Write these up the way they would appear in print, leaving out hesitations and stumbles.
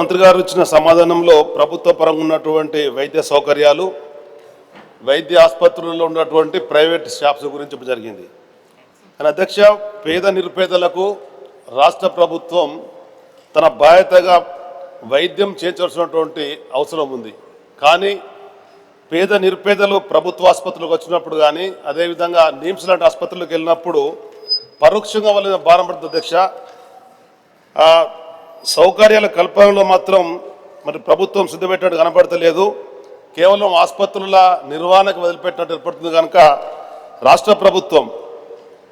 మంత్రి గారు ఇచ్చిన సమాధానంలో ప్రభుత్వ పరంగా ఉన్నటువంటి వైద్య సౌకర్యాలు, వైద్య ఆసుపత్రుల్లో ఉన్నటువంటి ప్రైవేట్ షాప్స్ గురించి జరిగింది. కానీ అధ్యక్ష, పేద నిరుపేదలకు రాష్ట్ర ప్రభుత్వం తన బాధ్యతగా వైద్యం చేర్చాల్సినటువంటి అవసరం ఉంది. కానీ పేద నిరుపేదలు ప్రభుత్వ ఆసుపత్రులకు వచ్చినప్పుడు కానీ, అదేవిధంగా నిమ్స్ లాంటి ఆసుపత్రులకు వెళ్ళినప్పుడు పరోక్షంగా వాళ్ళ భారం పడుతుంది. అధ్యక్ష, సౌకర్యాల కల్పనలో మాత్రం మరి ప్రభుత్వం సిద్ధపెట్టినట్టు కనపడతలేదు. కేవలం ఆసుపత్రుల నిర్వహణకు వదిలిపెట్టినట్టు ఏర్పడుతుంది. కనుక రాష్ట్ర ప్రభుత్వం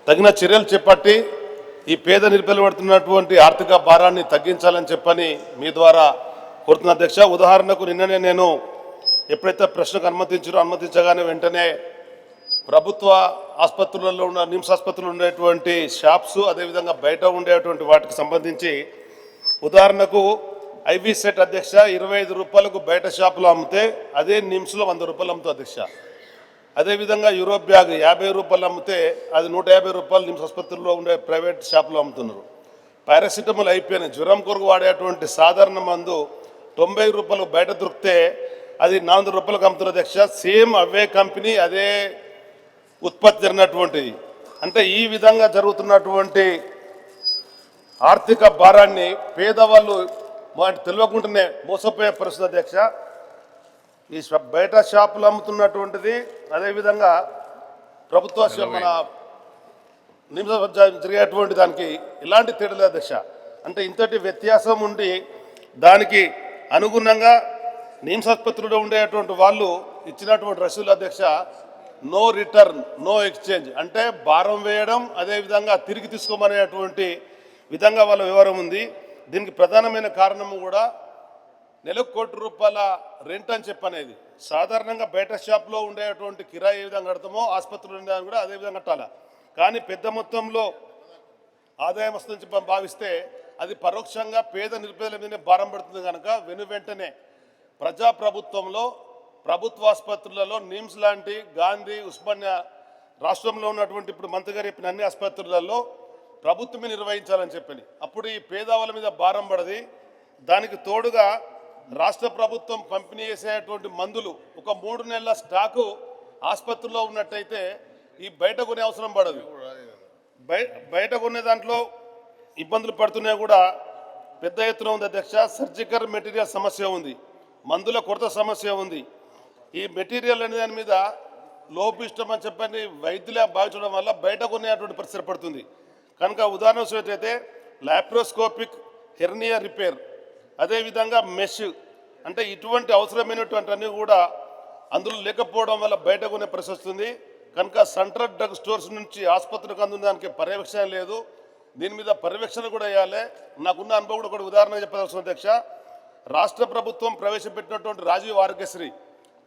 తగిన చర్యలు చేపట్టి ఈ పేద నిరుపేదలు పడుతున్నటువంటి ఆర్థిక భారాన్ని తగ్గించాలని చెప్పని మీ ద్వారా కోరుతున్న అధ్యక్ష. ఉదాహరణకు నిన్ననే నేను ఎప్పుడైతే ప్రశ్నకు అనుమతించగానే వెంటనే ప్రభుత్వ ఆసుపత్రులలో ఉన్న నిమ్స్ ఆసుపత్రులు ఉండేటువంటి షాప్స్, అదేవిధంగా బయట ఉండేటువంటి వాటికి సంబంధించి ఉదాహరణకు ఐవీ సెట్ అధ్యక్ష 25 రూపాయలకు బయట షాపులో అమ్మితే అదే నిమ్స్లో 100 రూపాయలు అమ్ముతుంది అధ్యక్ష. అదేవిధంగా యూరోప్ బ్యాగ్ 50 రూపాయలు అమ్మితే అది 150 రూపాయలు నిమ్స్ ఆసుపత్రుల్లో ఉండే ప్రైవేట్ షాపులో అమ్ముతున్నారు. పారాసిటమాల్ అయిపోయినాయి, జ్వరం కొరకు వాడేటువంటి సాధారణ మందు 90 రూపాయలు బయట దొరికితే అది 400 రూపాయలకు అమ్ముతున్నారు అధ్యక్ష. సేమ్ అవే కంపెనీ, అదే ఉత్పత్తి జరిగినటువంటిది. అంటే ఈ విధంగా జరుగుతున్నటువంటి ఆర్థిక భారాన్ని పేదవాళ్ళు వాటి తెలియకుండానే మోసపోయే పరిస్థితి అధ్యక్ష. ఈ బయట షాపులు అమ్ముతున్నటువంటిది, అదేవిధంగా ప్రభుత్వ మన నిమిష జరిగేటువంటి దానికి ఇలాంటి తేడా అధ్యక్ష. అంటే ఇంతటి వ్యత్యాసం ఉండి దానికి అనుగుణంగా నిమ్స్ ఆసుపత్రిలో ఉండేటువంటి వాళ్ళు ఇచ్చినటువంటి రసీదులు అధ్యక్ష నో రిటర్న్ నో ఎక్స్చేంజ్, అంటే భారం వేయడం, అదేవిధంగా తిరిగి తీసుకోమనేటువంటి విధంగా వాళ్ళ వివరం ఉంది. దీనికి ప్రధానమైన కారణము కూడా నెలకు ₹1,00,00,000 రెంట్ అని చెప్పనేది. సాధారణంగా బయట షాప్లో ఉండేటువంటి కిరాయి ఏ విధంగా కడతామో ఆసుపత్రులు ఉండేది కూడా అదే విధంగా కట్టాలి. కానీ పెద్ద మొత్తంలో ఆదాయం వస్తుందని చెప్పి భావిస్తే అది పరోక్షంగా పేద నిరుపేదల మీదనే భారం పడుతుంది. కనుక వెంటనే ప్రజాప్రభుత్వంలో ప్రభుత్వ ఆసుపత్రులలో నిమ్స్ లాంటి, గాంధీ, ఉస్మానియా రాష్ట్రంలో ఉన్నటువంటి ఇప్పుడు మంత్రి గారు చెప్పిన అన్ని ఆసుపత్రులలో ప్రభుత్వమే నిర్వహించాలని చెప్పని అప్పుడు ఈ పేదవాళ్ళ మీద భారం పడది. దానికి తోడుగా రాష్ట్ర ప్రభుత్వం పంపిణీ చేసేటువంటి మందులు ఒక 3 నెలల స్టాకు ఆసుపత్రుల్లో ఉన్నట్టయితే ఈ బయట కొనే అవసరం పడదు. బయట కొనే దాంట్లో ఇబ్బందులు పడుతున్నాయి కూడా పెద్ద ఎత్తున ఉంది అధ్యక్ష. సర్జికల్ మెటీరియల్ సమస్య ఉంది, మందుల కొరత సమస్య ఉంది. ఈ మెటీరియల్ అనే దాని మీద లోపిష్టం అని చెప్పని వైద్యులే భావించడం వల్ల బయట కొనేటువంటి పరిస్థితి పడుతుంది. కనుక ఉదాహరణ చూసినట్లయితే లాప్రోస్కోపిక్ హెర్నియా రిపేర్, అదేవిధంగా మెష్, అంటే ఇటువంటి అవసరమైనటువంటి అన్నీ కూడా అందులో లేకపోవడం వల్ల బయట కొనే పరిస్థితి వస్తుంది. కనుక సెంట్రల్ డ్రగ్ స్టోర్స్ నుంచి ఆసుపత్రికి అందుదానికి పర్యవేక్షణ లేదు. దీని మీద పర్యవేక్షణ కూడా వేయాలి. నాకున్న అనుభవం కూడా ఒక ఉదాహరణ చెప్పదలుచుకున్న అధ్యక్ష. రాష్ట్ర ప్రభుత్వం ప్రవేశపెట్టినటువంటి రాజీవ్ ఆరోగ్యశ్రీ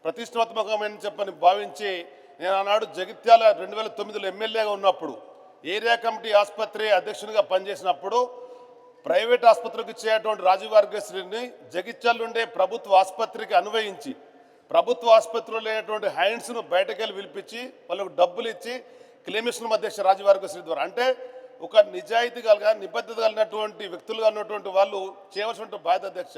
ప్రతిష్టాత్మకమైన చెప్పని భావించి నేను ఆనాడు జగిత్యాల 2009లో ఎమ్మెల్యేగా ఉన్నప్పుడు ఏరియా కమిటీ ఆసుపత్రి అధ్యక్షునిగా పనిచేసినప్పుడు ప్రైవేట్ ఆసుపత్రికి ఇచ్చేటువంటి రాజీవ్ ఆరోగ్యశ్రీని జగిత్యాల ఉండే ప్రభుత్వ ఆసుపత్రికి అన్వయించి ప్రభుత్వ ఆసుపత్రిలో లేనటువంటి హ్యాండ్స్ను బయటకెళ్ళి పిలిపించి వాళ్ళకు డబ్బులు ఇచ్చి క్లెయిమిస్తున్నాం అధ్యక్ష రాజీవ్ ఆరోగ్యశ్రీ ద్వారా. అంటే ఒక నిజాయితీ నిబద్ధత కలిగినటువంటి వ్యక్తులుగా ఉన్నటువంటి వాళ్ళు చేయవలసినటువంటి బాధ్యత అధ్యక్ష.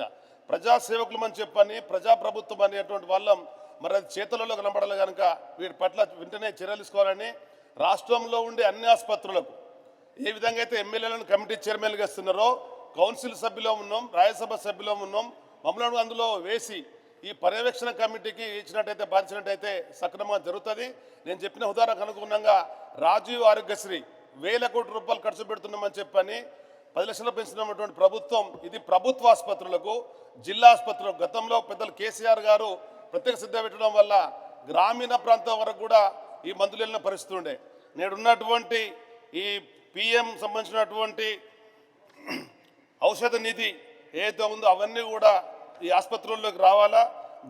ప్రజాసేవకులమని చెప్పని ప్రజాప్రభుత్వం అనేటువంటి వాళ్ళం మరి అది చేతులలో కనబడాలి. కనుక వీటి పట్ల వెంటనే చర్యలు తీసుకోవాలని రాష్ట్రంలో ఉండే అన్ని ఆసుపత్రులకు ఏ విధంగా అయితే ఎమ్మెల్యేలను కమిటీ చైర్మన్గా ఇస్తున్నారో కౌన్సిల్ సభ్యులో ఉన్నాం, రాజ్యసభ సభ్యులో ఉన్నాం, మమ్మల్ని అందులో వేసి ఈ పర్యవేక్షణ కమిటీకి ఇచ్చినట్టయితే బాధించినట్టయితే సక్రమంగా జరుగుతుంది. నేను చెప్పిన ఉదాహరణకు అనుగుణంగా రాజీవ్ ఆరోగ్యశ్రీ ₹1,000 కోట్ల ఖర్చు పెడుతున్నామని చెప్పని 10 లక్షలు పెంచినటువంటి ప్రభుత్వం ఇది ప్రభుత్వ ఆసుపత్రులకు, జిల్లా ఆసుపత్రులకు గతంలో పెద్దలు కేసీఆర్ గారు ప్రత్యేక శ్రద్ధ పెట్టడం వల్ల గ్రామీణ ప్రాంతం వరకు కూడా ఈ మందులు వెళ్ళిన పరిస్థితి ఉండే. నేడున్నటువంటి ఈ పిఎం సంబంధించినటువంటి ఔషధ నిధి ఏదైతే ఉందో అవన్నీ కూడా ఈ ఆసుపత్రుల్లోకి రావాలా,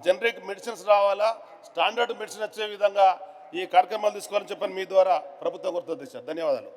జనరిక్ మెడిసిన్స్ రావాలా, స్టాండర్డ్ మెడిసిన్ వచ్చే విధంగా ఈ కార్యక్రమాలు తీసుకోవాలని చెప్పని మీ ద్వారా ప్రభుత్వం కోరుతుంది. ధన్యవాదాలు.